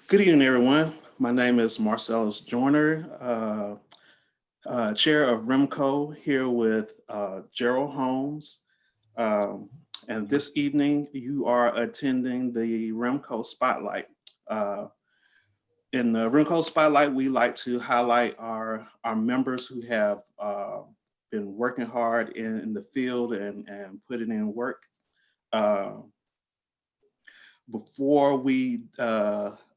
Good evening, everyone. My name is Marcellus Joyner, Chair of REMCo, here with Gerald Holmes. Um, and this evening, you are attending the REMCo Spotlight. Uh, in the REMCo Spotlight, we like to highlight our members who have been working hard in the field and putting in work. Uh, Before we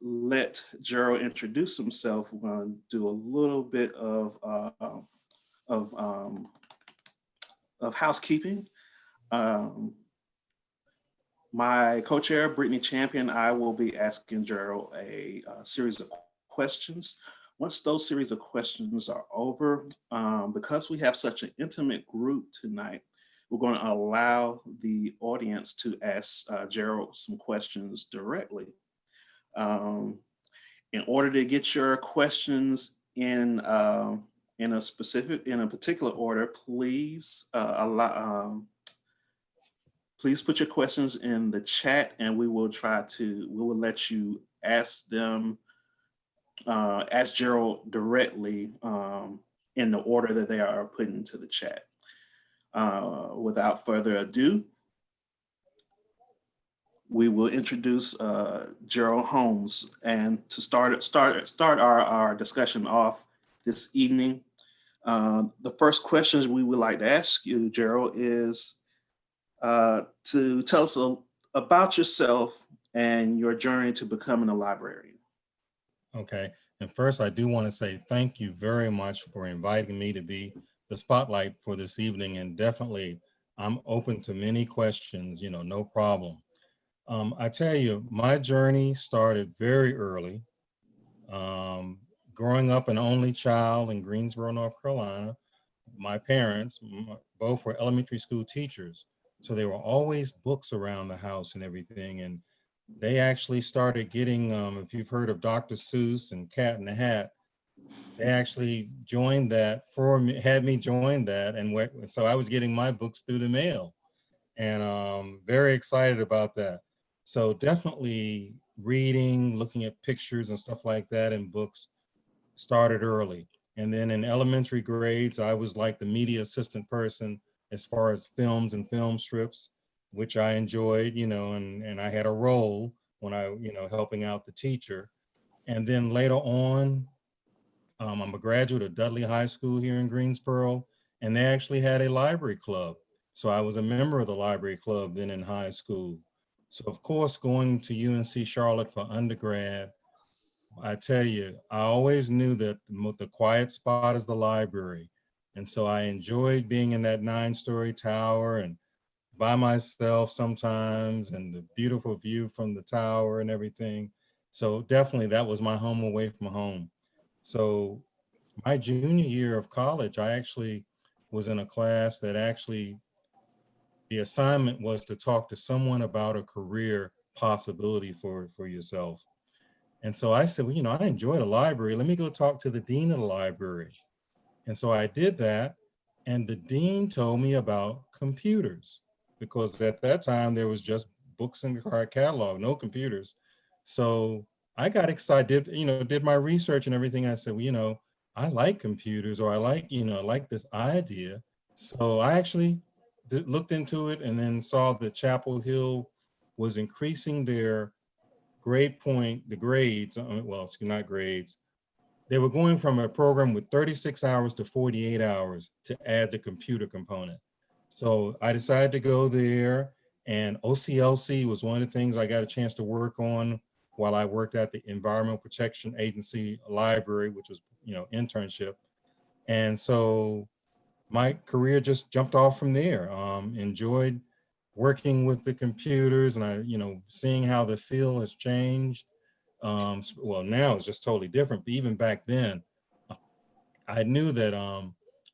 let Gerald introduce himself, we're going to do a little bit of, um, of housekeeping. Um, my co-chair, Brittany Champion, I will be asking Gerald a series of questions. Once those series of questions are over, because we have such an intimate group tonight, we're going to allow the audience to ask Gerald some questions directly. Um, in order to get your questions in a particular order, please put your questions in the chat, and we will let you ask them, ask Gerald directly in the order that they are put into the chat. Without further ado, we will introduce Gerald Holmes. And to start our discussion off this evening, the first questions we would like to ask you, Gerald, is to tell us about yourself and your journey to becoming a librarian. Okay. And first, I do want to say thank you very much for inviting me to be the spotlight for this evening. And definitely, I'm open to many questions, no problem. I tell you, my journey started very early. Growing up an only child in Greensboro, North Carolina, my parents both were elementary school teachers. So there were always books around the house and everything. And they actually started getting, if you've heard of Dr. Seuss and Cat in the Hat, they actually joined that for me, had me join that. And so I was getting my books through the mail, and very excited about that. So definitely reading, looking at pictures and stuff like that in books started early. And then in elementary grades, I was like the media assistant person as far as films and film strips, which I enjoyed, and I had a role when helping out the teacher. And then later on, I'm a graduate of Dudley High School here in Greensboro, and they actually had a library club. So I was a member of the library club then in high school. So of course, going to UNC Charlotte for undergrad, I tell you, I always knew that the quiet spot is the library. And so I enjoyed being in that 9-story tower and by myself sometimes, and the beautiful view from the tower and everything. So definitely that was my home away from home. So my junior year of college, I actually was in a class that actually the assignment was to talk to someone about a career possibility for yourself. And so I said, well, I enjoy the library. Let me go talk to the dean of the library. And so I did that. And the dean told me about computers, because at that time there was just books in the catalog, no computers. So I got excited, did my research and everything. I said, well, I like computers, or I like this idea. So I actually looked into it and then saw that Chapel Hill was increasing their the grades, well, excuse not grades. They were going from a program with 36 hours to 48 hours to add the computer component. So I decided to go there, and OCLC was one of the things I got a chance to work on while I worked at the Environmental Protection Agency library, which was, internship. And so my career just jumped off from there. Enjoyed working with the computers, and seeing how the field has changed. Well, now it's just totally different, but even back then, I knew that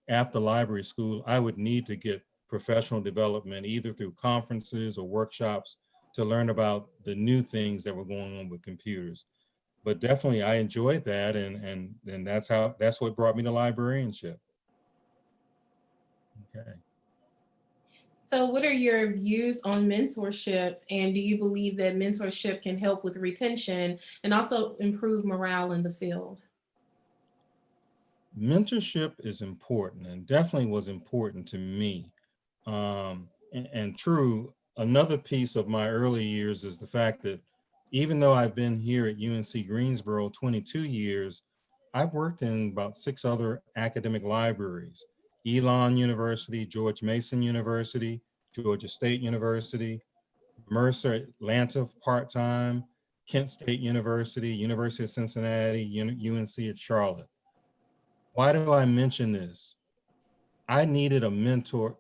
after library school, I would need to get professional development either through conferences or workshops to learn about the new things that were going on with computers. But definitely, I enjoyed that, and that's what brought me to librarianship. Okay. So what are your views on mentorship, and do you believe that mentorship can help with retention and also improve morale in the field? Mentorship is important and definitely was important to me. And true, another piece of my early years is the fact that even though I've been here at UNC Greensboro 22 years, I've worked in about 6 other academic libraries: Elon University, George Mason University, Georgia State University, Mercer Atlanta part-time, Kent State University, University of Cincinnati, UNC at Charlotte. Why do I mention this? I needed a mentor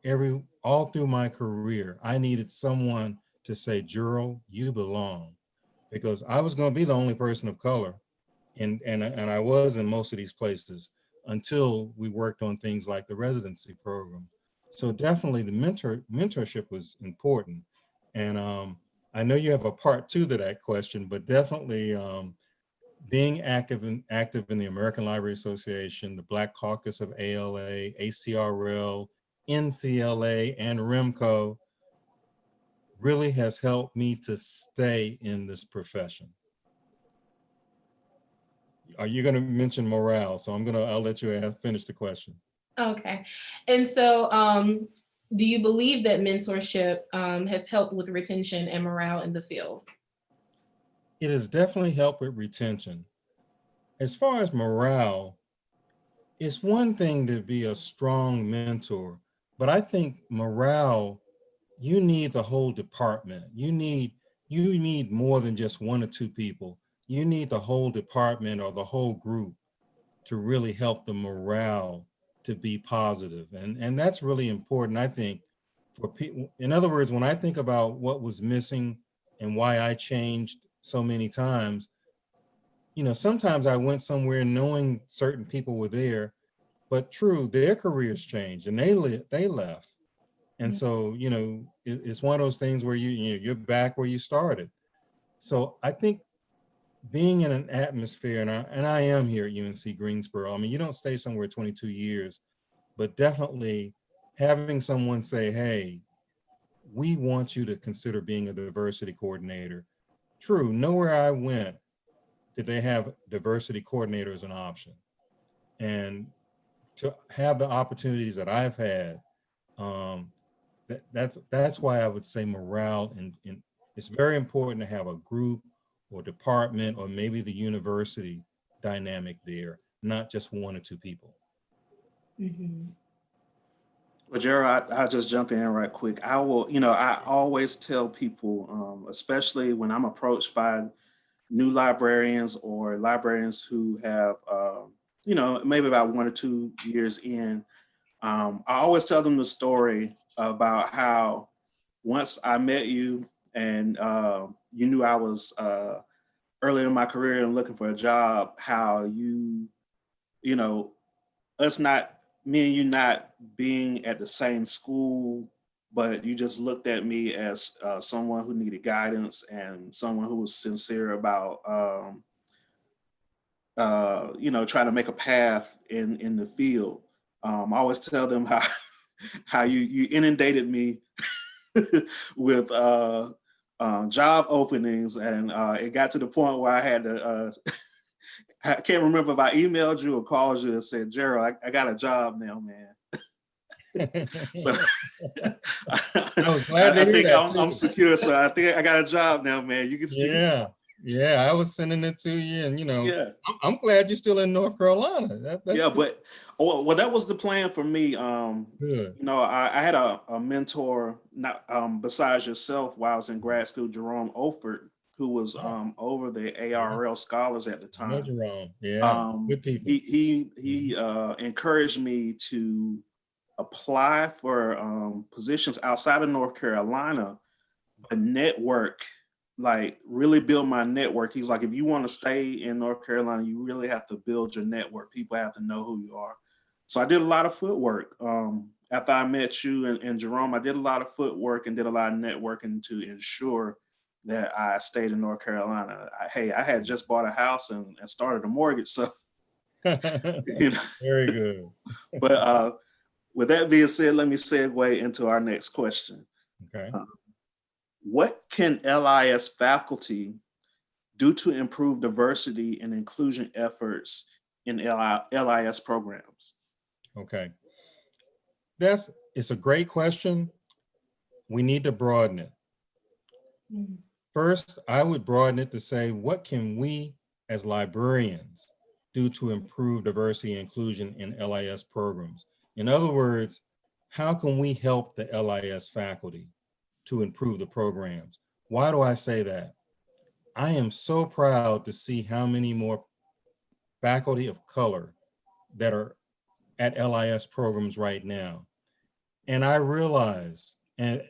all through my career. I needed someone to say, Gerald, you belong, because I was going to be the only person of color, and I was in most of these places until we worked on things like the residency program. So definitely the mentorship was important. And I know you have a part two to that question, but definitely being active in the American Library Association, the Black Caucus of ALA, ACRL, NCLA, and REMCo really has helped me to stay in this profession. Are you going to mention morale? So I'll let you finish the question. Okay. And so do you believe that mentorship has helped with retention and morale in the field? It has definitely helped with retention. As far as morale, it's one thing to be a strong mentor, but I think morale, you need the whole department. You need more than just 1 or 2 people. You need the whole department or the whole group to really help the morale to be positive. And that's really important, I think, for people. In other words, when I think about what was missing and why I changed so many times, sometimes I went somewhere knowing certain people were there, but true, their careers changed and they left. And so, it's one of those things where you're back where you started. So I think being in an atmosphere, and I am here at UNC Greensboro. I mean, you don't stay somewhere 22 years, but definitely having someone say, hey, we want you to consider being a diversity coordinator. True, nowhere I went did they have diversity coordinator as an option. And to have the opportunities that I've had, that's why I would say morale, and it's very important to have a group or department or maybe the university dynamic there, not just 1 or 2 people. Mm-hmm. Well, Gerald, I'll just jump in right quick. I always tell people, especially when I'm approached by new librarians or librarians who have, maybe about 1 or 2 years in, I always tell them the story about how once I met you and you knew I was early in my career and looking for a job, how you know, us not, me and you not being at the same school, but you just looked at me as someone who needed guidance and someone who was sincere about, trying to make a path in the field. I always tell them how how you inundated me with job openings, and it got to the point where I had to. I can't remember if I emailed you or called you and said, Gerald, I got a job now, man. So I was glad to hear think that I'm too. secure. So I think I got a job now, man. You can speak. Yeah, I was sending it to you, and Yeah. I'm glad you're still in North Carolina. That's Yeah, good. but well, that was the plan for me. Good. I had a mentor, not besides yourself, while I was in grad school, Jerome Oford, who was over the Yeah, ARL scholars at the I know time. Jerome. Yeah, good people. He encouraged me to apply for positions outside of North Carolina, but network, like really build my network. He's like, if you want to stay in North Carolina, you really have to build your network. People have to know who you are. So I did a lot of footwork. After I met you and Jerome, I did a lot of footwork and did a lot of networking to ensure that I stayed in North Carolina. I had just bought a house and started a mortgage. So, you know, Very good. but With that being said, let me segue into our next question. Okay. What can LIS faculty do to improve diversity and inclusion efforts in LIS programs? Okay. It's a great question. We need to broaden it. Mhm. First, I would broaden it to say, what can we as librarians do to improve diversity and inclusion in LIS programs? In other words, how can we help the LIS faculty to improve the programs? Why do I say that? I am so proud to see how many more faculty of color that are at LIS programs right now. And I realize, and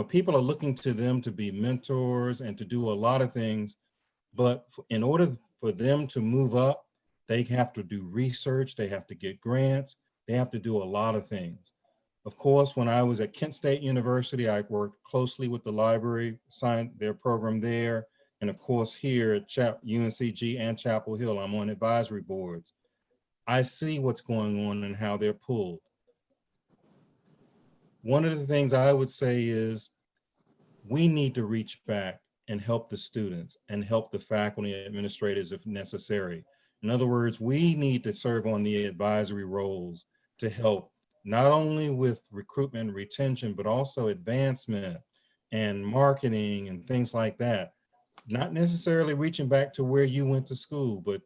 people are looking to them to be mentors and to do a lot of things, but in order for them to move up, they have to do research, they have to get grants, they have to do a lot of things. Of course, when I was at Kent State University, I worked closely with the library, signed their program there. And of course, here at UNCG and Chapel Hill, I'm on advisory boards. I see what's going on and how they're pulled. One of the things I would say is we need to reach back and help the students and help the faculty and administrators if necessary. In other words, we need to serve on the advisory roles to help not only with recruitment and retention, but also advancement and marketing and things like that. Not necessarily reaching back to where you went to school, but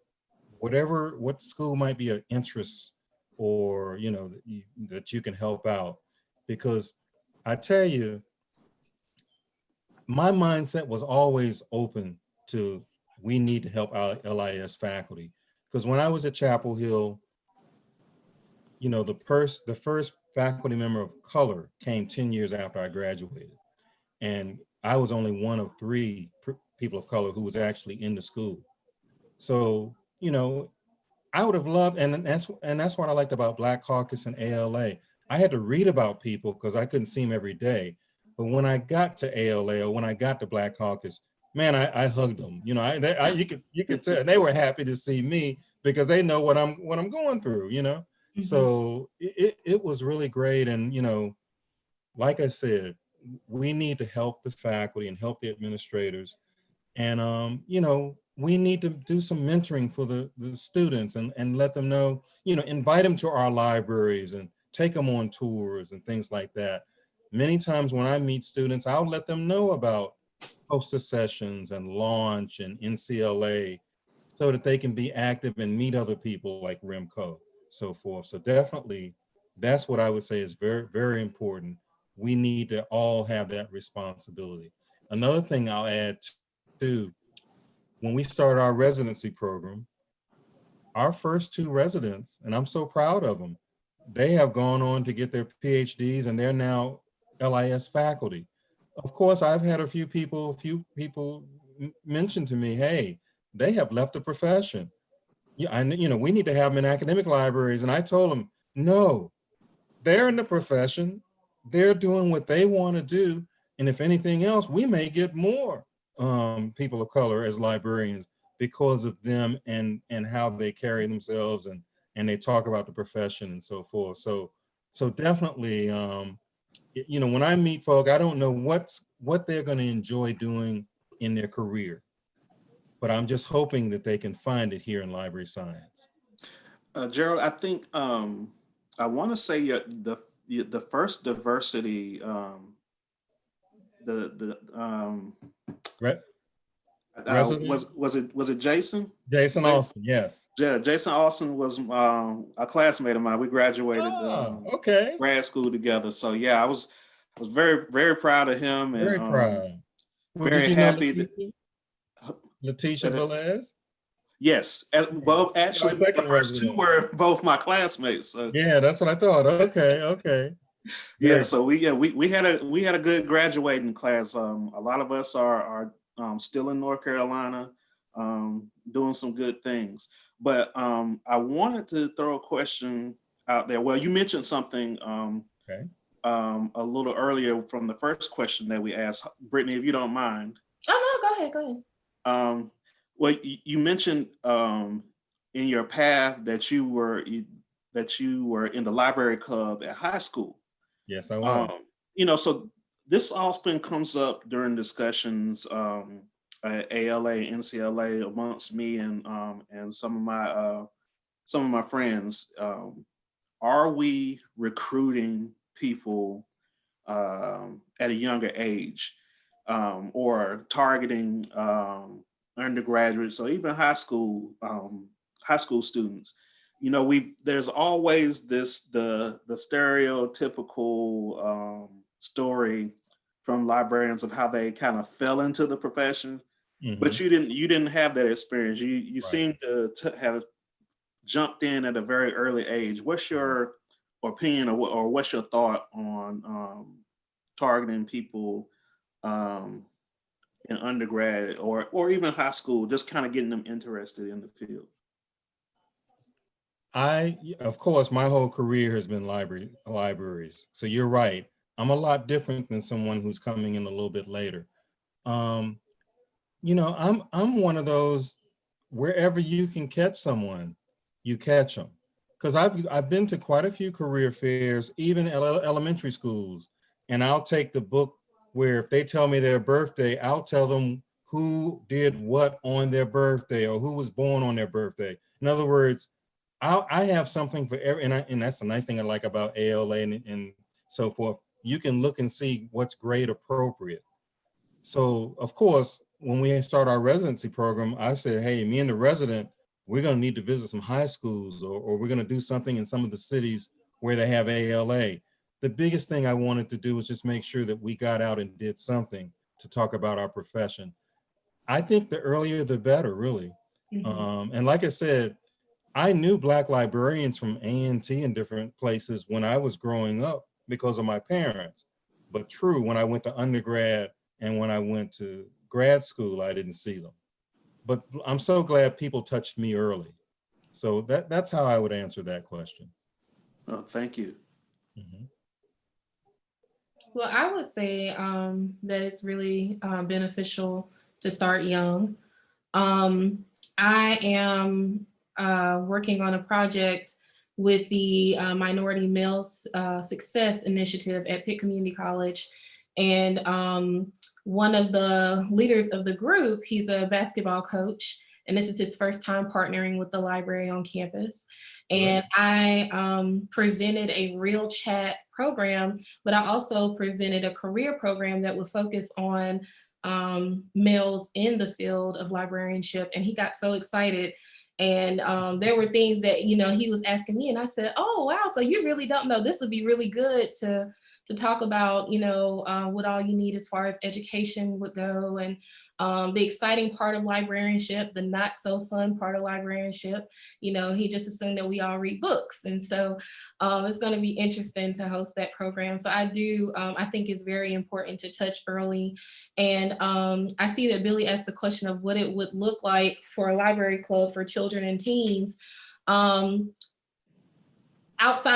what school might be of interest or, that you can help out. Because I tell you, my mindset was always open to, we need to help our LIS faculty. Because when I was at Chapel Hill, the first faculty member of color came 10 years after I graduated. And I was only one of three people of color who was actually in the school. So, I would have loved, and that's what I liked about Black Caucus and ALA. I had to read about people because I couldn't see them every day. But when I got to ALA or when I got to Black Caucus, man, I hugged them. You could tell they were happy to see me because they know what I'm going through. Mhm. So it was really great. And like I said, we need to help the faculty and help the administrators. And we need to do some mentoring for the students and let them know, invite them to our libraries and take them on tours and things like that. Many times when I meet students, I'll let them know about poster sessions and launch and NCLA so that they can be active and meet other people like REMCo, so forth. So definitely, that's what I would say is very, very important. We need to all have that responsibility. Another thing I'll add too, when we started our residency program, our first two residents, and I'm so proud of them, they have gone on to get their PhDs and they're now LIS faculty. Of course, I've had a few people mention to me, hey, they have left the profession. Yeah, we need to have them in academic libraries. And I told them, no, they're in the profession. They're doing what they want to do. And if anything else, we may get more people of color as librarians because of them and how they carry themselves and they talk about the profession and so forth. So definitely, when I meet folk, I don't know what they're going to enjoy doing in their career, but I'm just hoping that they can find it here in library science. Gerald, I think I want to say the first diversity, the Re- Resident was it Jason? Jason Austin, yes. Yeah, Jason Austin was a classmate of mine. We graduated Okay. grad school together. So yeah, I was very, very proud of him and Very proud. Well, did very you know happy that Letitia Velez? yes. Well, Our actually, the second first two resident. were both my classmates. So Yeah, that's what I thought. Okay. yeah, Very so we had a good graduating class. A lot of us are still in North Carolina, doing some good things. But I wanted to throw a question out there. Well, you mentioned something okay. a little earlier from the first question that we asked, Brittany, if you don't mind. Oh no, go ahead. Well, you mentioned in your path that that you were in the library club at high school. Yes, I was. So this often comes up during discussions at ALA, NCLA amongst me and some of my friends. Are we recruiting people at a younger age, or targeting undergraduates or even high school students? There's always the stereotypical story from librarians of how they kind of fell into the profession, but you didn't have that experience. You Right. seem to have jumped in at a very early age. What's your opinion, or what's your thought on targeting people in undergrad or even high school, just kind of getting them interested in the field? Of course, my whole career has been libraries. So you're right. I'm a lot different than someone who's coming in a little bit later. I'm one of those, wherever you can catch someone, you catch them. Because I've been to quite a few career fairs, even at elementary schools, and I'll take the book where if they tell me their birthday, I'll tell them who did what on their birthday or who was born on their birthday. In other words, I have something for every, and that's the nice thing I like about ALA and so forth. You can look and see what's grade appropriate. So of course, when we start our residency program, I said, hey, me and the resident, we're going to need to visit some high schools, or we're going to do something in some of the cities where they have ALA. The biggest thing I wanted to do was just make sure that we got out and did something to talk about our profession. I think the earlier, the better, really. And like I said, I knew Black librarians from A&T in different places when I was growing up because of my parents. But true, when I went to undergrad and when I went to grad school, I didn't see them. But I'm so glad people touched me early. So that's how I would answer that question. Oh, thank you. Well, I would say that it's really beneficial to start young. I am working on a project with the Minority Male Success Initiative at Pitt Community College. And one of the leaders of the group, he's a basketball coach, and this is his first time partnering with the library on campus. And I presented a real chat program, but I also presented a career program that would focus on males in the field of librarianship. And he got so excited. And there were things that, he was asking me, and I said, oh, wow, so you really don't know. This would be really good to talk about, what all you need as far as education would go, and the exciting part of librarianship, the not so fun part of librarianship. He just assumed that we all read books. And so it's going to be interesting to host that program. So I think it's very important to touch early. And I see that Billy asked the question of what it would look like for a library club for children and teens. Outside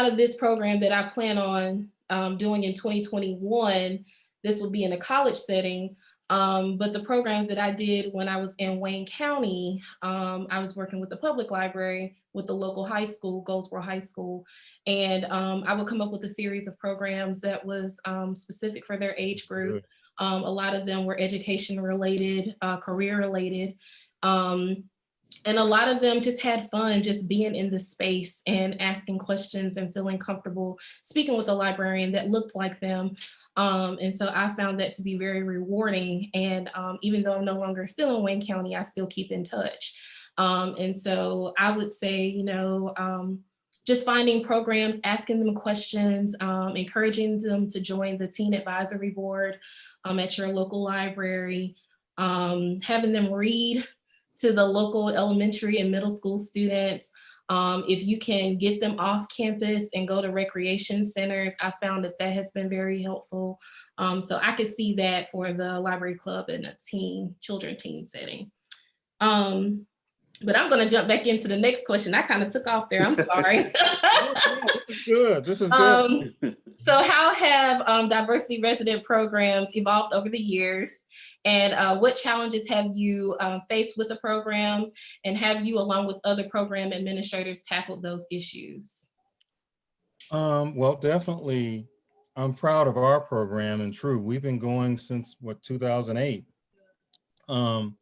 of this program that I plan on doing in 2021, this would be in a college setting. But the programs that I did when I was in Wayne County, I was working with the public library with the local high school, Goldsboro High School. And I would come up with a series of programs that was specific for their age group. A lot of them were education related, career related. And a lot of them just had fun just being in the space and asking questions and feeling comfortable speaking with a librarian that looked like them. And so I found that to be very rewarding. And even though I'm no longer still in Wayne County, I still keep in touch. And so I would say, just finding programs, asking them questions, encouraging them to join the teen advisory board at your local library, having them read to the local elementary and middle school students. If you can get them off campus and go to recreation centers, I found that has been very helpful. So I could see that for the library club in a children teen setting. But I'm going to jump back into the next question. I kind of took off there. I'm sorry. This is good. This is good. So how have diversity resident programs evolved over the years? And what challenges have you faced with the program? And have you, along with other program administrators, tackled those issues? Well, definitely, I'm proud of our program, and true, we've been going since what, 2008. Um,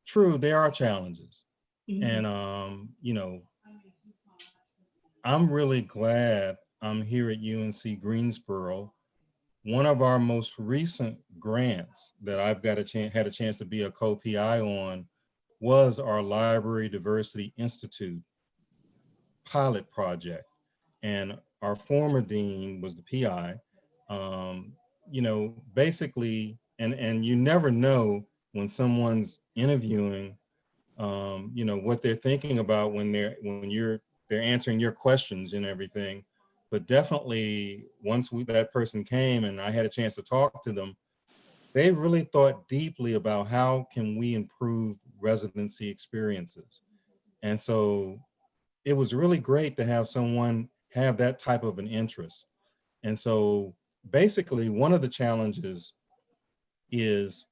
True, there are challenges, Mhm. and I'm really glad I'm here at UNC Greensboro. One of our most recent grants that I've got had a chance to be a co-PI on was our Library Diversity Institute pilot project. And our former dean was the PI. Basically, and you never know when someone's interviewing, what they're thinking about when they're answering your questions and everything. But definitely, once that person came and I had a chance to talk to them, they really thought deeply about how can we improve residency experiences. And so it was really great to have someone have that type of an interest. And so basically, one of the challenges is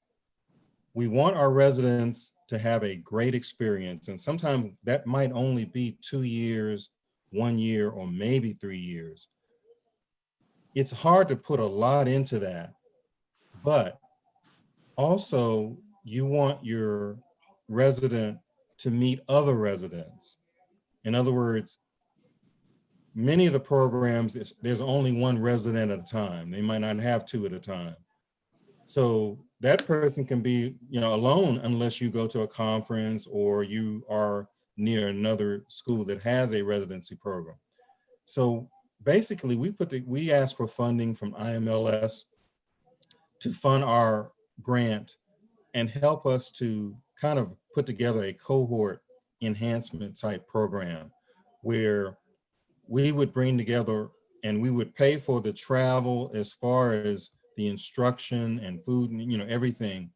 we want our residents to have a great experience. And sometimes that might only be 2 years, 1 year, or maybe 3 years. It's hard to put a lot into that, but also you want your resident to meet other residents. In other words, many of the programs, there's only one resident at a time. They might not have two at a time. So that person can be, alone unless you go to a conference or you are near another school that has a residency program. So basically, we asked for funding from IMLS to fund our grant and help us to kind of put together a cohort enhancement type program where we would bring together and we would pay for the travel as far as the instruction and food and everything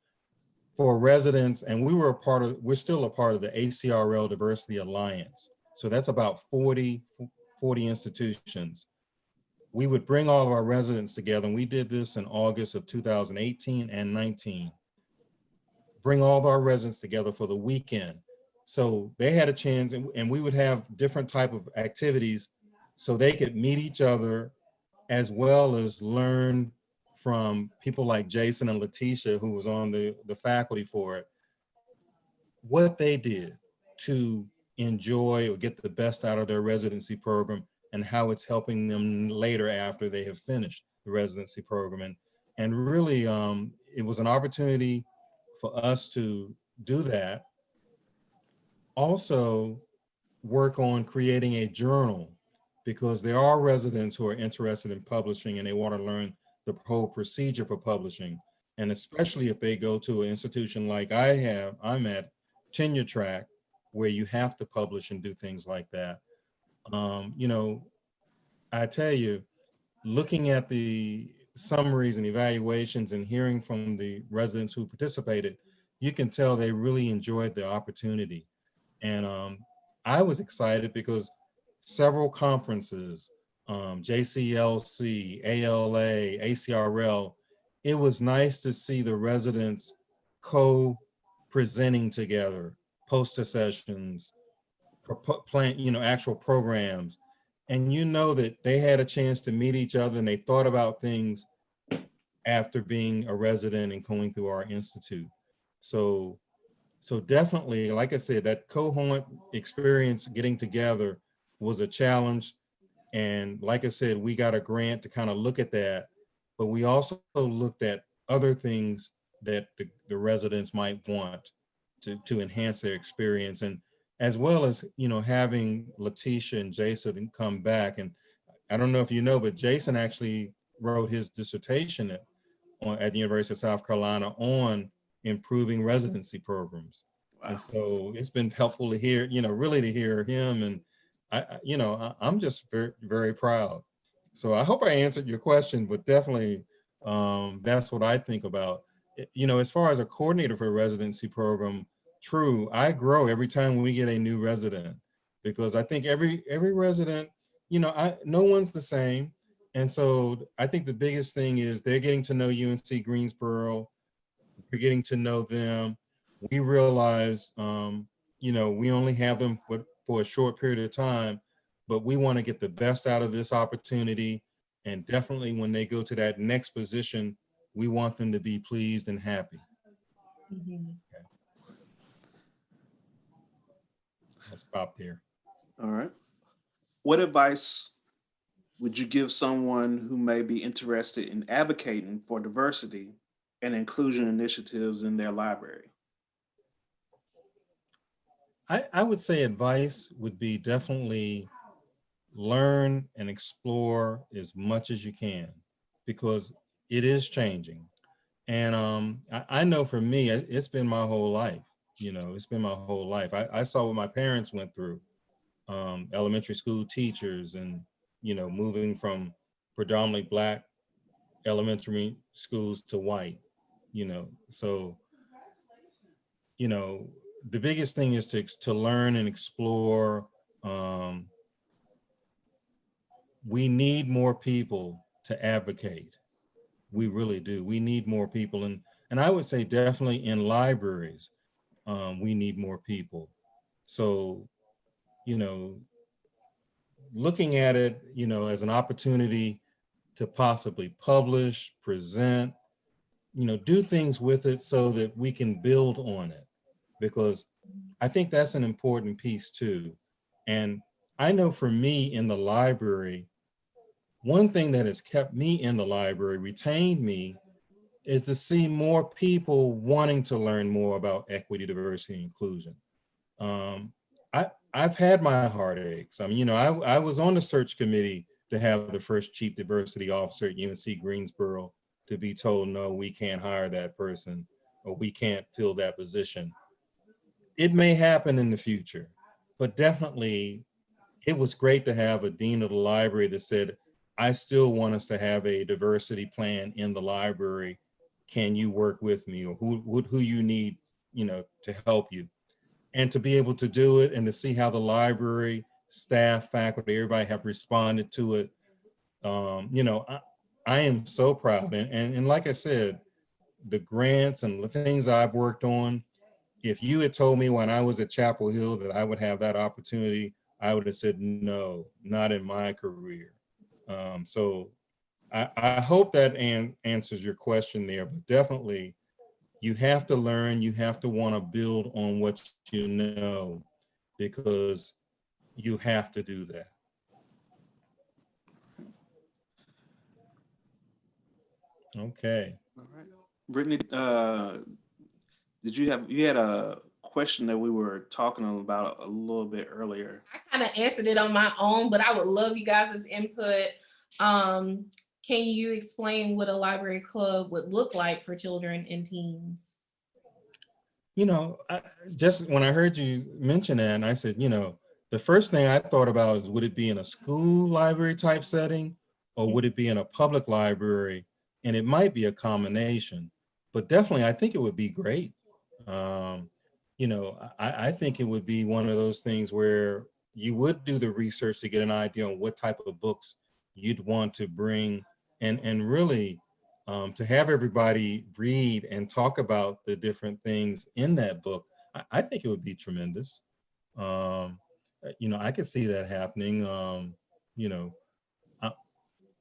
for residents. And we're still a part of the ACRL Diversity Alliance. So that's about 40 institutions. We would bring all of our residents together, and we did this in August of 2018 and 19. Bring all of our residents together for the weekend. So they had a chance, and we would have different type of activities so they could meet each other as well as learn from people like Jason and Letitia, who was on the faculty for it, what they did to enjoy or get the best out of their residency program and how it's helping them later after they have finished the residency program. And really, it was an opportunity for us to do that. Also, work on creating a journal because there are residents who are interested in publishing and they want to learn the whole procedure for publishing. And especially if they go to an institution like I'm at tenure track, where you have to publish and do things like that. Um, you know, I tell you, looking at the summaries and evaluations and hearing from the residents who participated, you can tell they really enjoyed the opportunity. And I was excited because several conferences, JCLC, ALA, ACRL, it was nice to see the residents co-presenting together, poster sessions, plan, actual programs. And that they had a chance to meet each other and they thought about things after being a resident and going through our institute. So definitely, like I said, that cohort experience getting together was a challenge. And like I said, we got a grant to kind of look at that, but we also looked at other things that the residents might want to enhance their experience. And as well as, having Letitia and Jason come back. And I don't know if you know, but Jason actually wrote his dissertation at the University of South Carolina on improving residency programs. And Wow. so it's been helpful to hear, really to hear him. And I'm just very, very proud. So I hope I answered your question, but definitely that's what I think about. As far as a coordinator for a residency program, true, I grow every time we get a new resident because I think every resident, no one's the same. And so I think the biggest thing is they're getting to know UNC Greensboro. We're getting to know them. We realize, we only have them for a short period of time, but we want to get the best out of this opportunity. And definitely when they go to that next position, we want them to be pleased and happy. Mhm. Okay. I'll stop there. All right. What advice would you give someone who may be interested in advocating for diversity and inclusion initiatives in their library? I would say advice would be definitely learn and explore as much as you can, because it is changing. And I know for me, it's been my whole life. It's been my whole life. I saw what my parents went through, elementary school teachers, and moving from predominantly Black elementary schools to white. So the biggest thing is to learn and explore. Um, we need more people to advocate. We really do. We need more people, and I would say definitely in libraries, we need more people. So, you know, looking at it, as an opportunity to possibly publish, present, do things with it so that we can build on it, because I think that's an important piece too. And I know for me in the library, one thing that has kept me in the library, retained me, is to see more people wanting to learn more about equity, diversity, and inclusion. Um, I've had my heartaches. I mean, I was on the search committee to have the first chief diversity officer at UNC Greensboro, to be told, no, we can't hire that person, or we can't fill that position. It may happen in the future, but definitely it was great to have a dean of the library that said, I still want us to have a diversity plan in the library. Can you work with me, or who you need, to help you? And to be able to do it, and to see how the library staff, faculty, everybody have responded to it. I am so proud. And like I said, the grants and the things I've worked on, if you had told me when I was at Chapel Hill that I would have that opportunity, I would have said, no, not in my career. So I hope that answers your question there, but definitely you have to learn, you have to want to build on what you know, because you have to do that. Okay. All right. Brittany, you had a question that we were talking about a little bit earlier. I kind of answered it on my own, but I would love you guys' input. Can you explain what a library club would look like for children and teens? Just when I heard you mention that, and I said, the first thing I thought about is, would it be in a school library type setting, or would it be in a public library? And it might be a combination, but definitely I think it would be great. I think it would be one of those things where you would do the research to get an idea on what type of books you'd want to bring, and really to have everybody read and talk about the different things in that book. I think it would be tremendous. I could see that happening. You know, I,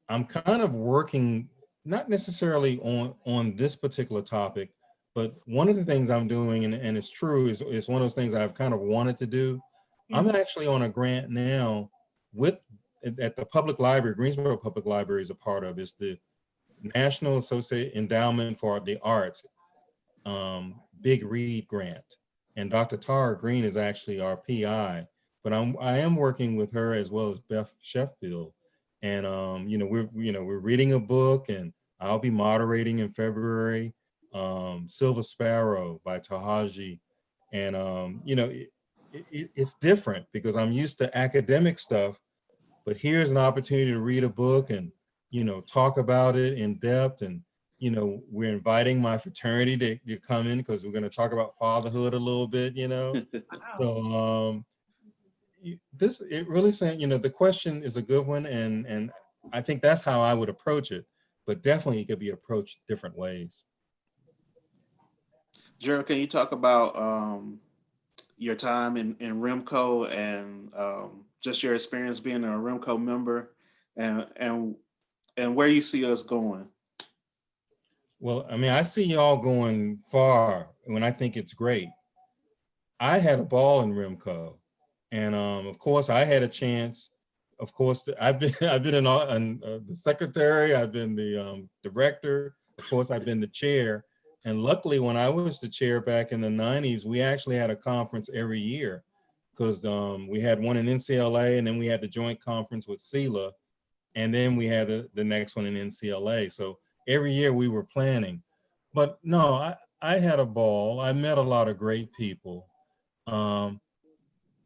I'm kind of working, not necessarily on this particular topic, but one of the things I'm doing, and it's true, is one of those things I've kind of wanted to do. I'm actually on a grant now with at the public library, Greensboro Public Library is a part of. It's the National Associate Endowment for the Arts Big Read Grant, and Dr. Tara Green is actually our PI. But I am working with her as well as Beth Sheffield, and we're reading a book, and I'll be moderating in February. Silver Sparrow by Tahaji, and it's different because I'm used to academic stuff, but here's an opportunity to read a book and talk about it in depth. And we're inviting my fraternity to come in because we're going to talk about fatherhood a little bit. So it really saying, the question is a good one, and I think that's how I would approach it, but definitely it could be approached different ways. Gerald, can you talk about your time in REMCo and just your experience being a REMCo member and where you see us going. Well, I mean, I see y'all going far when I think it's great. I had a ball in REMCo, and of course, I had a chance. Of course, I've been the secretary. I've been the director. Of course, I've been the chair. And luckily, when I was the chair back in the '90s, we actually had a conference every year because we had one in NCLA, and then we had the joint conference with CELA, and then we had the next one in NCLA. So every year we were planning. But no, I had a ball. I met a lot of great people. Um,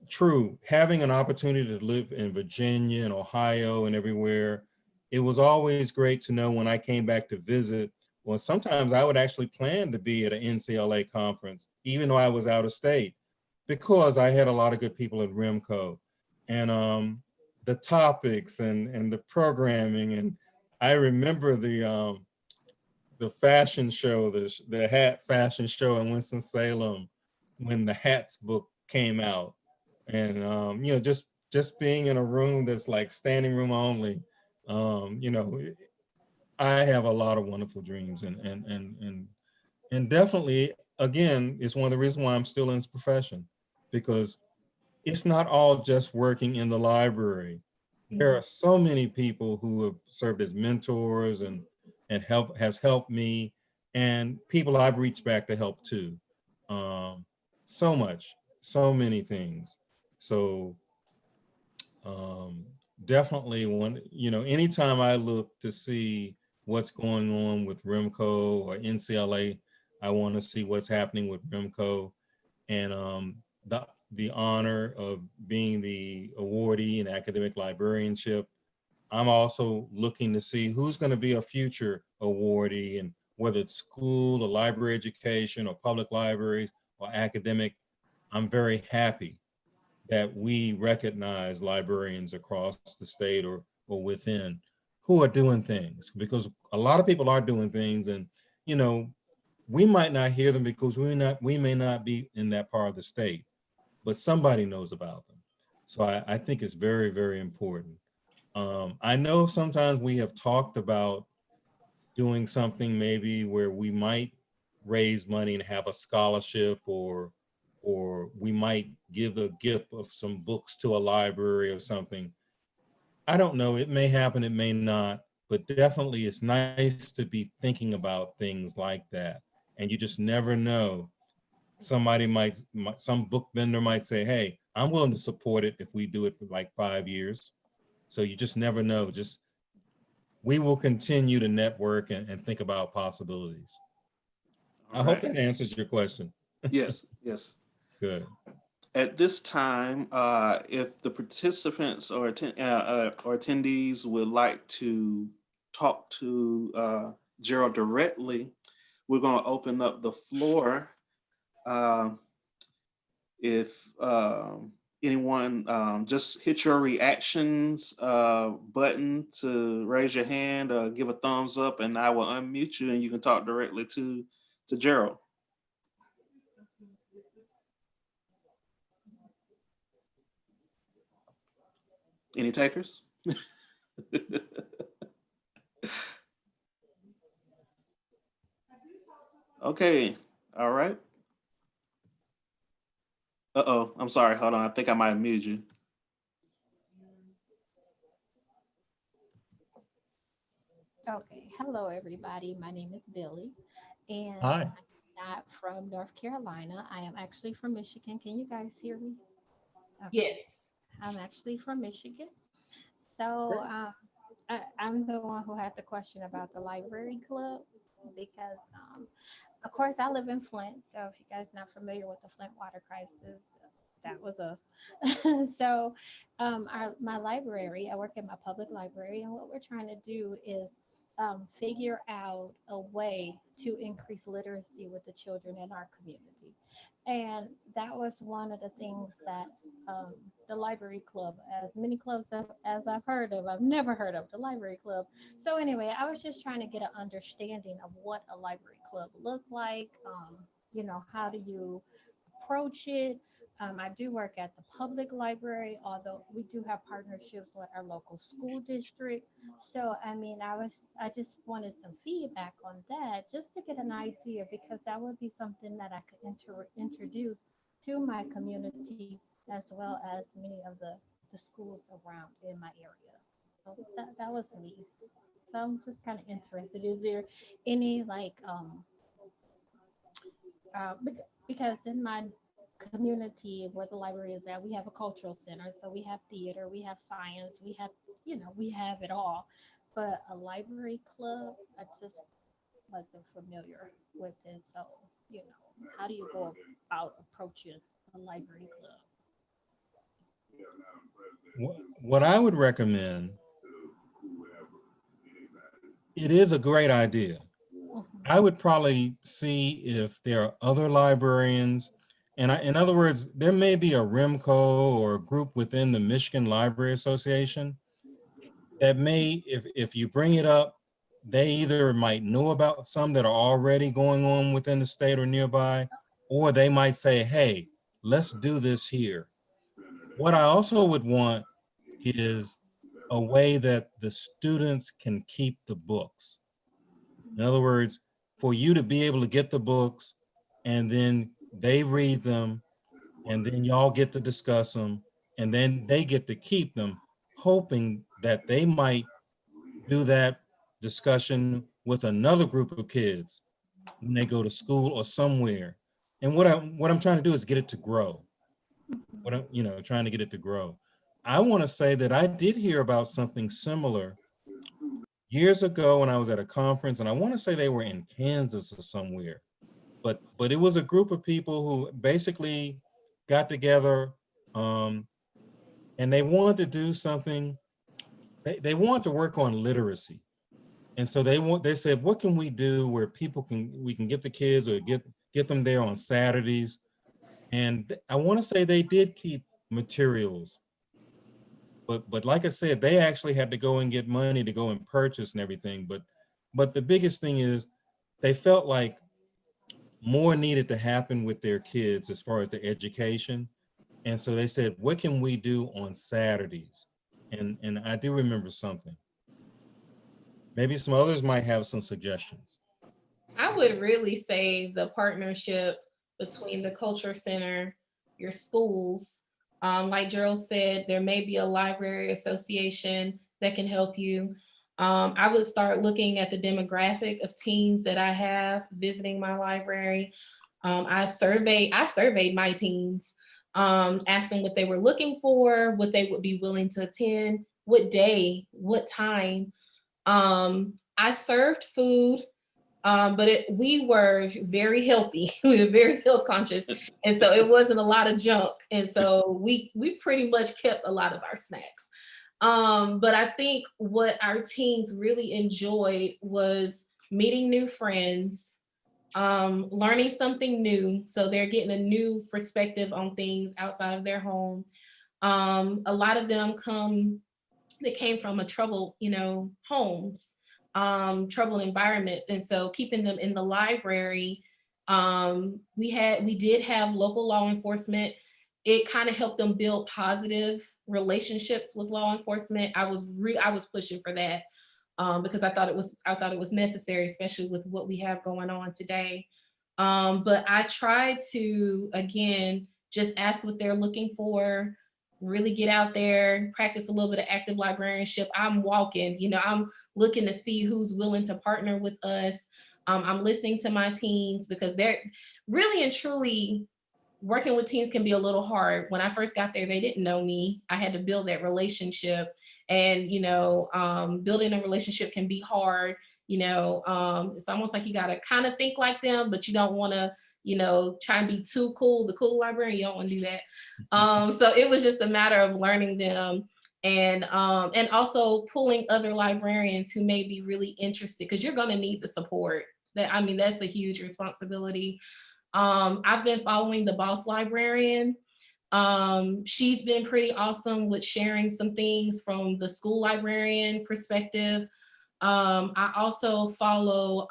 True, having an opportunity to live in Virginia and Ohio and everywhere, it was always great to know when I came back to visit. Well, sometimes I would actually plan to be at an NCLA conference, even though I was out of state, because I had a lot of good people at REMCo. And the topics and the programming. And I remember the fashion show, the hat fashion show in Winston-Salem when the hats book came out. And just being in a room that's like standing room only, you know, I have a lot of wonderful dreams, and definitely, again, it's one of the reasons why I'm still in this profession, because it's not all just working in the library. There are so many people who have served as mentors and has helped me, and people I've reached back to help too. Um, so much, so many things. So um, definitely when, anytime I look to see what's going on with REMCo or NCLA, I want to see what's happening with REMCo, and the honor of being the awardee in academic librarianship. I'm also looking to see who's going to be a future awardee, and whether it's school or library education or public libraries or academic. I'm very happy that we recognize librarians across the state or within who are doing things, because a lot of people are doing things, and you know we might not hear them because we may not be in that part of the state, but somebody knows about them. So I think it's very, very important. I know sometimes we have talked about doing something maybe where we might raise money and have a scholarship, or we might give the gift of some books to a library or something. I don't know. It may happen, it may not, but definitely it's nice to be thinking about things like that. And you just never know. Somebody some book vendor might say, hey, I'm willing to support it if we do it for like 5 years. So you just never know. We will continue to network and think about possibilities. All I hope right. that answers your question. Yes, yes. Good. At this time, if the participants or attendees would like to talk to Gerald directly, we're going to open up the floor. Uh, if anyone, just hit your reactions button to raise your hand, give a thumbs up, and I will unmute you, and you can talk directly to Gerald. Any takers? Okay. All right. Uh-oh. I'm sorry. Hold on. I think I might have muted you. Okay, hello everybody. My name is Billy, and Hi. I'm not from North Carolina. I am actually from Michigan. Can you guys hear me? Okay, Yes. I'm actually from Michigan. So I'm the one who had the question about the library club because, of course, I live in Flint. So if you guys not familiar with the Flint water crisis, that was us. So my library, I work at my public library, and what we're trying to do is figure out a way to increase literacy with the children in our community. And that was one of the things that um, the library club, as many clubs as I've heard of, I've never heard of the library club. So anyway, I was just trying to get an understanding of what a library club looked like. How do you approach it. I do work at the public library, although we do have partnerships with our local school district. So, I mean, I just wanted some feedback on that just to get an idea because that would be something that I could introduce to my community as well as many of the schools around in my area. So that was me. So I'm just kind of interested. Is there any like because in my community where the library is at, we have a cultural center, so we have theater, we have science, we have, we have it all. But a library club, I just wasn't familiar with it. So, how do you go about approaching a library club? What I would recommend, it is a great idea. I would probably see if there are other librarians, and in other words, there may be a REMCo or a group within the Michigan Library Association that may, if you bring it up, they either might know about some that are already going on within the state or nearby, or they might say, hey, let's do this here. What I also would want is a way that the students can keep the books. In other words, for you to be able to get the books and then they read them and then y'all get to discuss them and then they get to keep them, hoping that they might do that discussion with another group of kids when they go to school or somewhere. And what I'm trying to do is get it to grow. What I'm, trying to get it to grow. I want to say that I did hear about something similar years ago when I was at a conference, and I want to say they were in Kansas or somewhere, but it was a group of people who basically got together, and they wanted to do something. They wanted to work on literacy, and so they said, what can we do where we can get the kids or get them there on Saturdays, and I want to say they did keep materials. But like I said, they actually had to go and get money to go and purchase and everything. But the biggest thing is they felt like more needed to happen with their kids as far as the education. And so they said, what can we do on Saturdays? And I do remember something. Maybe some others might have some suggestions. I would really say the partnership between the culture center, your schools. Like Gerald said, there may be a library association that can help you. I would start looking at the demographic of teens that I have visiting my library. I surveyed my teens, asked them what they were looking for, what they would be willing to attend, what day, what time. I served food, but we were very healthy. We were very health conscious, and so it wasn't a lot of junk. And so we pretty much kept a lot of our snacks. But I think what our teens really enjoyed was meeting new friends, learning something new. So they're getting a new perspective on things outside of their home. A lot of them came from a troubled, homes, troubled environments. And so keeping them in the library, we did have local law enforcement. It kind of helped them build positive relationships with law enforcement. I was pushing for that, because I thought it was necessary, especially with what we have going on today. But I tried to, again, just ask what they're looking for, really get out there, practice a little bit of active librarianship. I'm walking, I'm looking to see who's willing to partner with us. I'm listening to my teens because they're really and truly working with teens can be a little hard. When I first got there, they didn't know me. I had to build that relationship, and building a relationship can be hard. It's almost like you gotta kind of think like them, but you don't want to, try and be too cool, the cool librarian. You don't want to do that. So it was just a matter of learning them, and also pulling other librarians who may be really interested, because you're going to need the support. That's a huge responsibility. I've been following the boss librarian. She's been pretty awesome with sharing some things from the school librarian perspective. I also follow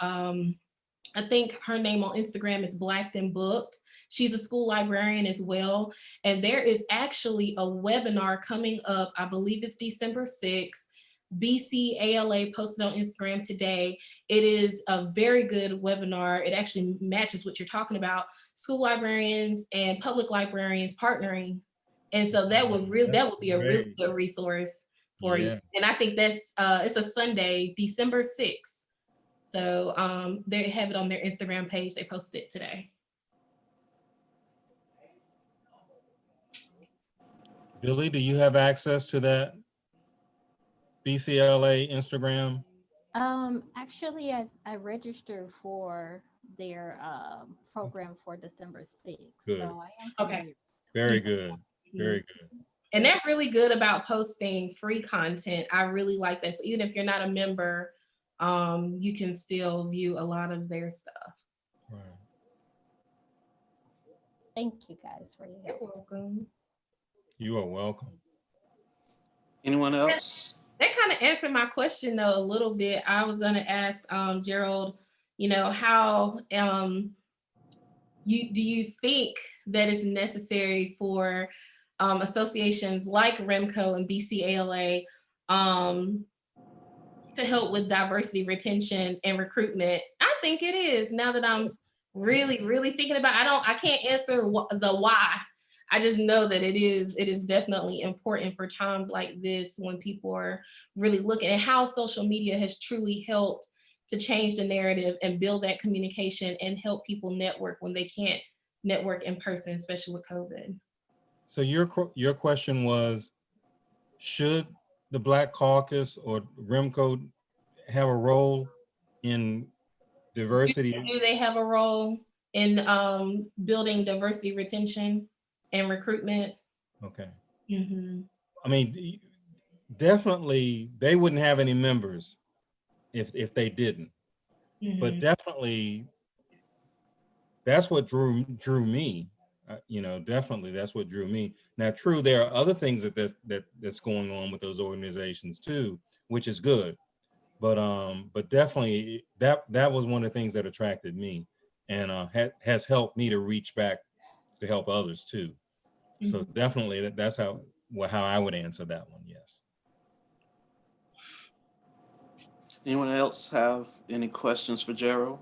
I think her name on Instagram is Black Then Booked. She's a school librarian as well. And there is actually a webinar coming up, I believe it's December 6th. BCALA posted on Instagram today. It is a very good webinar. It actually matches what you're talking about, school librarians and public librarians partnering. And so that would be a really good resource for you. And I think that's it's a Sunday, December 6th. So they have it on their Instagram page. They posted it today. Billy, do you have access to that BCLA Instagram? Actually, I registered for their program for December 6th. Good. So I am Okay. familiar. Very good. Very good. And they're really good about posting free content. I really like that. So even if you're not a member, you can still view a lot of their stuff. Right. Thank you guys for your help. You're welcome. You are welcome. Anyone else? That kind of answered my question though a little bit. I was gonna ask Gerald, you know, how do you think that it's necessary for associations like REMCo and BCALA to help with diversity, retention, and recruitment? I think it is. Now that I'm really thinking about it, I can't answer the why. I just know that it is definitely important for times like this when people are really looking at how social media has truly helped to change the narrative and build that communication and help people network when they can't network in person, especially with COVID. So your question was, should the Black Caucus or REMCo have a role in diversity? Do they have a role in building diversity, retention, and recruitment? Okay. Mm-hmm. I mean, definitely they wouldn't have any members if they didn't. Mm-hmm. But definitely that's what drew me. You know, definitely that's what drew me. Now, true, there are other things that's going on with those organizations too, which is good. But definitely that was one of the things that attracted me, and has helped me to reach back to help others too. Mm-hmm. So definitely that's how I would answer that one. Yes. Anyone else have any questions for Gerald?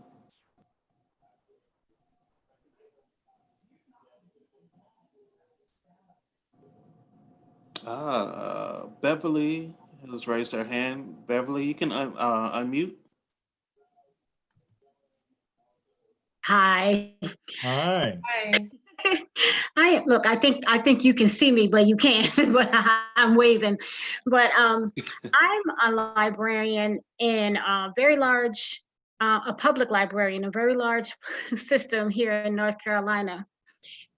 Beverly has raised her hand. Beverly, you can unmute. Hi. Hi. Hi. Look, I think you can see me, but you can't. But I'm waving. But I'm a librarian in a very large, a public librarian, a very large system here in North Carolina,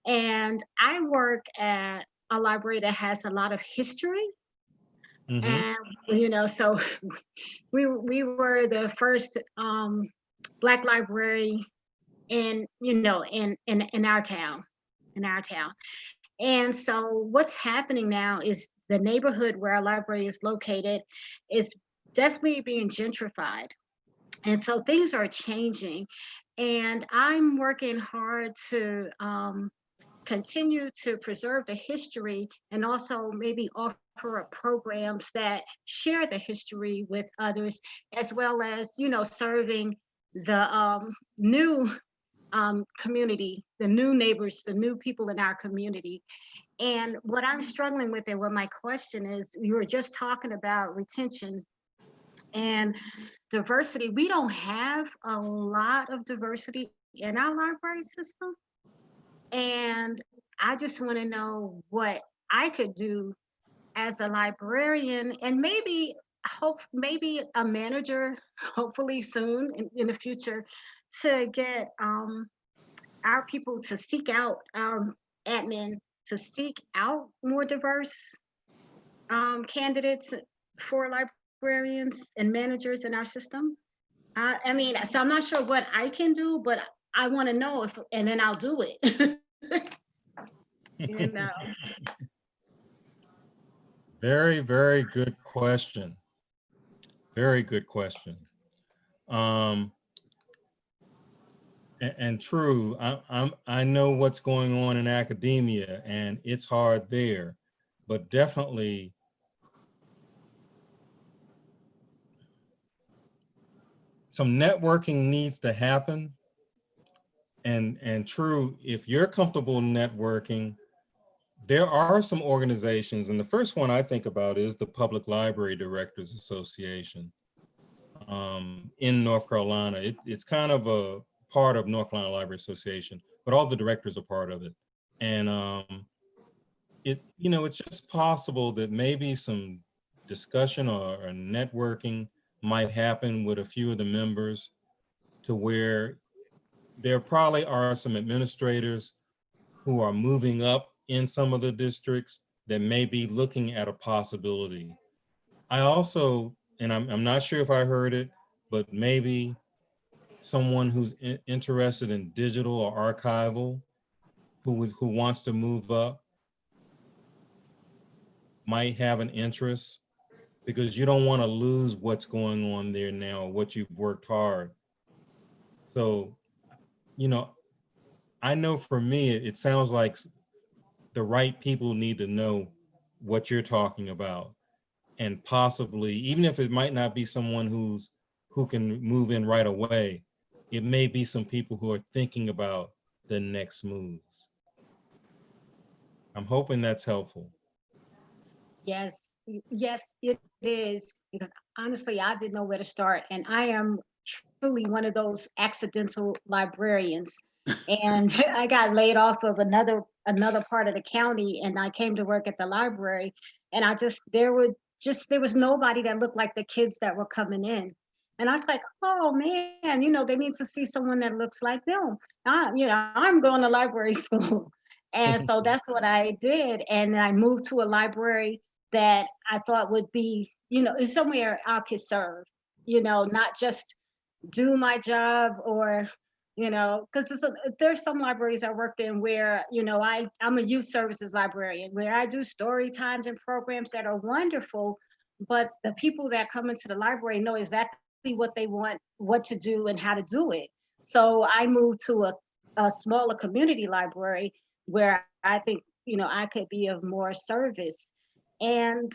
and I work at a library that has a lot of history. Mm-hmm. And you know, so we were the first Black library in our town. And so what's happening now is the neighborhood where our library is located is definitely being gentrified. And so things are changing. And I'm working hard to continue to preserve the history and also maybe offer up programs that share the history with others, as well as, you know, serving the new community, the new neighbors, the new people in our community. And what I'm struggling with and what my question is, you were just talking about retention and diversity. We don't have a lot of diversity in our library system. And I just want to know what I could do as a librarian and maybe a manager, hopefully soon in the future, to get our people to seek out admin to seek out more diverse candidates for librarians and managers in our system. I mean, so I'm not sure what I can do, but I want to know if, and then I'll do it. You know. Very, very good question. Very good question. And true, I know what's going on in academia, and it's hard there, but definitely some networking needs to happen. And true, if you're comfortable networking, there are some organizations, and the first one I think about is the Public Library Directors Association in North Carolina. It's kind of a part of North Carolina Library Association, but all the directors are part of it. And it's just possible that maybe some discussion or networking might happen with a few of the members, to where there probably are some administrators who are moving up in some of the districts that may be looking at a possibility. I also, and I'm not sure if I heard it, but maybe someone who's interested in digital or archival, who wants to move up, might have an interest, because you don't want to lose what's going on there now, what you've worked hard. So, I know for me, it sounds like the right people need to know what you're talking about, and possibly, even if it might not be someone who can move in right away, it may be some people who are thinking about the next moves. I'm hoping that's helpful. Yes, yes, it is. Because honestly, I didn't know where to start. And I am truly one of those accidental librarians. And I got laid off of another part of the county, and I came to work at the library. And there was nobody that looked like the kids that were coming in. And I was like, oh man, they need to see someone that looks like them. I'm going to library school. And so that's what I did. And I moved to a library that I thought would be, is somewhere I could serve, not just do my job, or, because there's some libraries I worked in where, I'm a youth services librarian, where I do story times and programs that are wonderful, but the people that come into the library know exactly what they want, what to do, and how to do it. So I moved to a smaller community library where I think, I could be of more service. And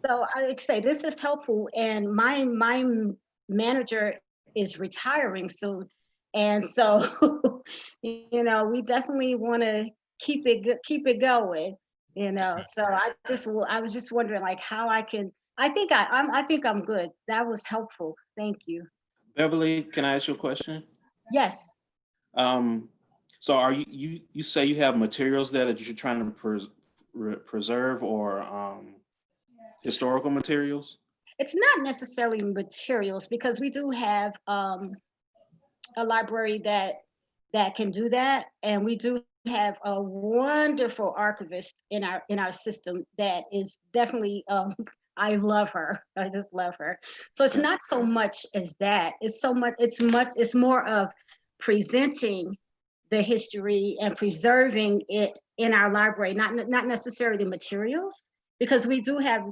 so I say this is helpful. And my manager is retiring soon. And so, we definitely want to keep it going, So I was just wondering, like, how I can. I think I'm good. That was helpful. Thank you. Beverly, can I ask you a question? Yes. Um, so are you say you have materials there that you're trying to preserve, or historical materials? It's not necessarily materials, because we do have a library that can do that, and we do have a wonderful archivist in our system that is definitely I love her. I just love her. So it's not so much as that. It's more of presenting the history and preserving it in our library, not necessarily the materials, because we do have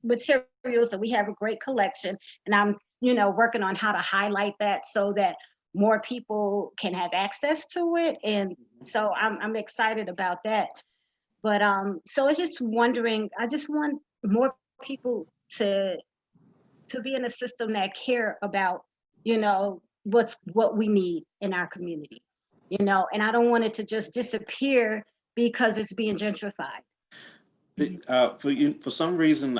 materials and we have a great collection, and I'm working on how to highlight that so that more people can have access to it. And so I'm excited about that. But so I was just wondering, I just want more people to be in a system that care about, what we need in our community, and I don't want it to just disappear because it's being gentrified. For some reason,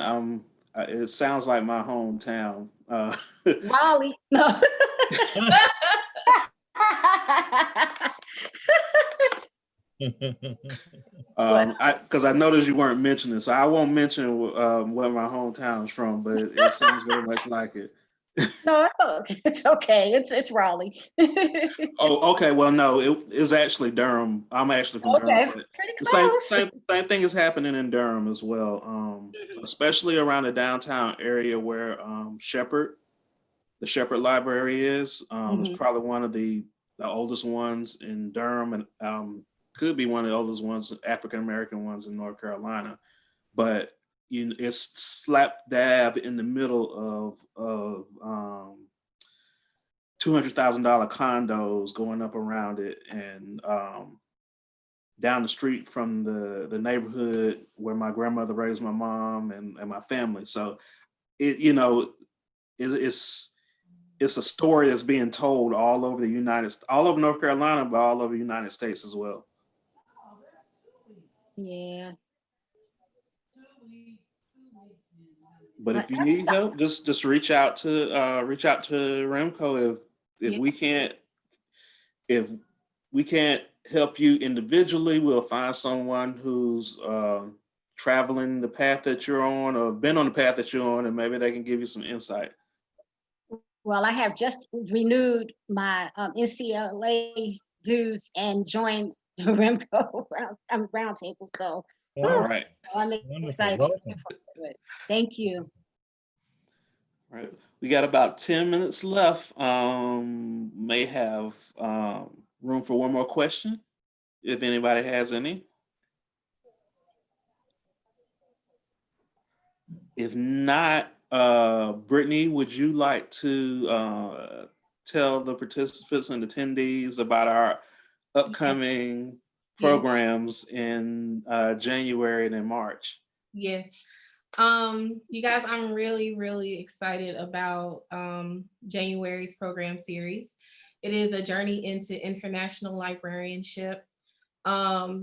it sounds like my hometown. Raleigh, no. Because I noticed you weren't mentioning, so I won't mention where my hometown's from, but it sounds very much like it. No, it's okay. It's Raleigh. Oh, okay. Well, no, it's actually Durham. I'm actually from Okay, Durham, but pretty the close. same thing is happening in Durham as well. Especially around the downtown area where the Shepherd Library is. It's probably one of the oldest ones in Durham, and could be one of the oldest ones, African American ones in North Carolina. But it's slap dab in the middle of $200,000 condos going up around it, and down the street from the neighborhood where my grandmother raised my mom and my family. So it's a story that's being told all over all over North Carolina, but all over the United States as well. Yeah. But if you need help, just reach out to REMCo. If we can't help you individually, we'll find someone who's traveling the path that you're on, or been on the path that you're on, and maybe they can give you some insight. Well, I have just renewed my NCLA dues and joined the REMCo roundtable. So All right. I'm excited. Welcome. Thank you. All right. We got about 10 minutes left. May have room for one more question, if anybody has any. If not, Brittany, would you like to tell the participants and attendees about our upcoming programs in January and in March? Yes. You guys, I'm really, really excited about January's program series. It is a journey into international librarianship.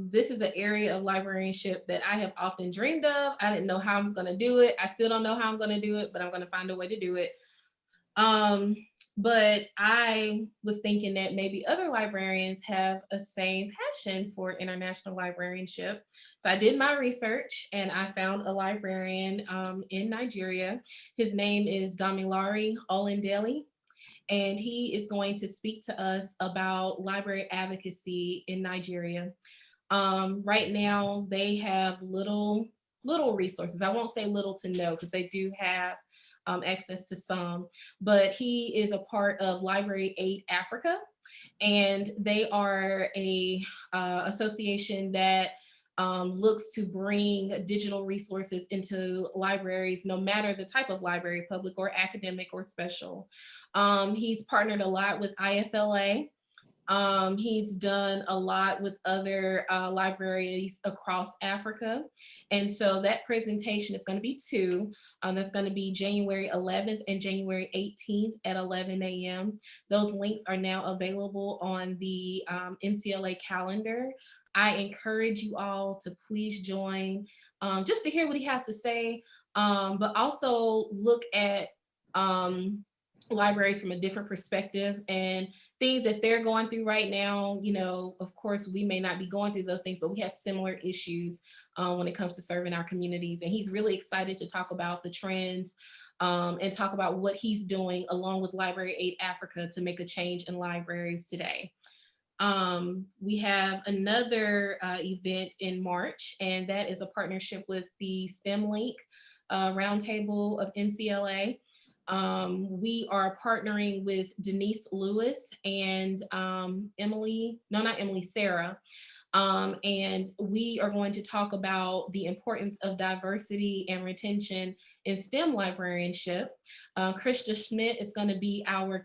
This is an area of librarianship that I have often dreamed of. I didn't know how I was going to do it. I still don't know how I'm going to do it, but I'm going to find a way to do it. But I was thinking that maybe other librarians have a same passion for international librarianship. So I did my research and I found a librarian in Nigeria. His name is Damilare Olindele, and he is going to speak to us about library advocacy in Nigeria. Right now, they have little resources. I won't say little to no, because they do have access to some, but he is a part of Library Aid Africa, and they are a association that looks to bring digital resources into libraries, no matter the type of library, public or academic or special. He's partnered a lot with IFLA. He's done a lot with other libraries across Africa. And so that presentation is going to be two. That's going to be January 11th and January 18th at 11 a.m. Those links are now available on the NCLA calendar. I encourage you all to please join, just to hear what he has to say, but also look at libraries from a different perspective and things that they're going through right now. You know, of course, we may not be going through those things, but we have similar issues when it comes to serving our communities. And he's really excited to talk about the trends and talk about what he's doing along with Library Aid Africa to make a change in libraries today. We have another event in March, and that is a partnership with the STEM Link Roundtable of NCLA. We are partnering with Denise Lewis and Sarah. And we are going to talk about the importance of diversity and retention in STEM librarianship. Krista Schmidt is going to be our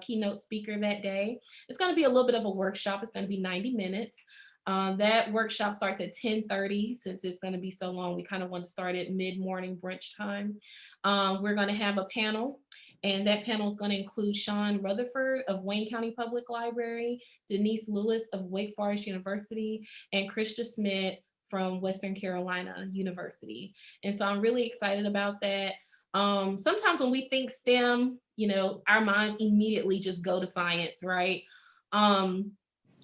keynote speaker that day. It's going to be a little bit of a workshop. It's going to be 90 minutes. That workshop starts at 10:30. Since it's going to be so long, we kind of want to start at mid-morning brunch time. We're going to have a panel, and that panel is going to include Sean Rutherford of Wayne County Public Library, Denise Lewis of Wake Forest University, and Krista Schmidt from Western Carolina University. And so I'm really excited about that. Sometimes when we think STEM, you know, our minds immediately just go to science, right?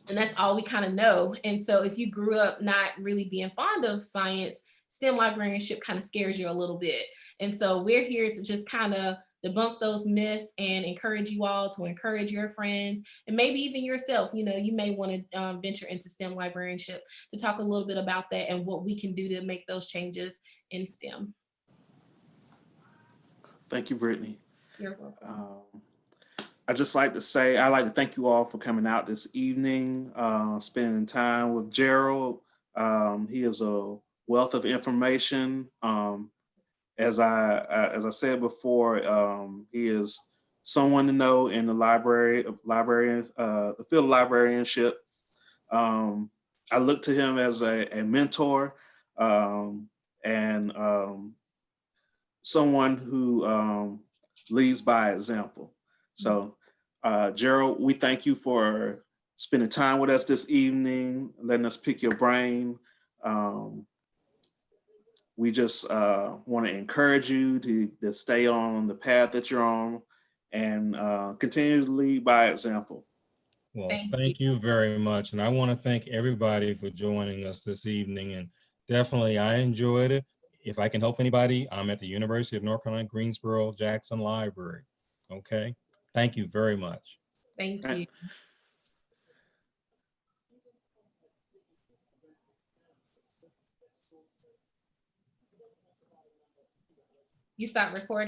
And that's all we kind of know. And so if you grew up not really being fond of science, STEM librarianship kind of scares you a little bit. And so we're here to just kind of debunk those myths and encourage you all to encourage your friends and maybe even yourself. You know, you may want to venture into STEM librarianship, to talk a little bit about that and what we can do to make those changes in STEM. Thank you, Brittany. You're welcome. I'd just like to say, I'd like to thank you all for coming out this evening, spending time with Gerald. He is a wealth of information. As I said before, he is someone to know in the the field of librarianship. I look to him as a mentor, and someone who leads by example. So, Gerald, we thank you for spending time with us this evening, letting us pick your brain. We just want to encourage you to stay on the path that you're on and continue to lead by example. Well, Thank thank you very much. And I want to thank everybody for joining us this evening. And definitely, I enjoyed it. If I can help anybody, I'm at the University of North Carolina, Greensboro, Jackson Library. Okay. Thank you very much. Thank you. You stop recording.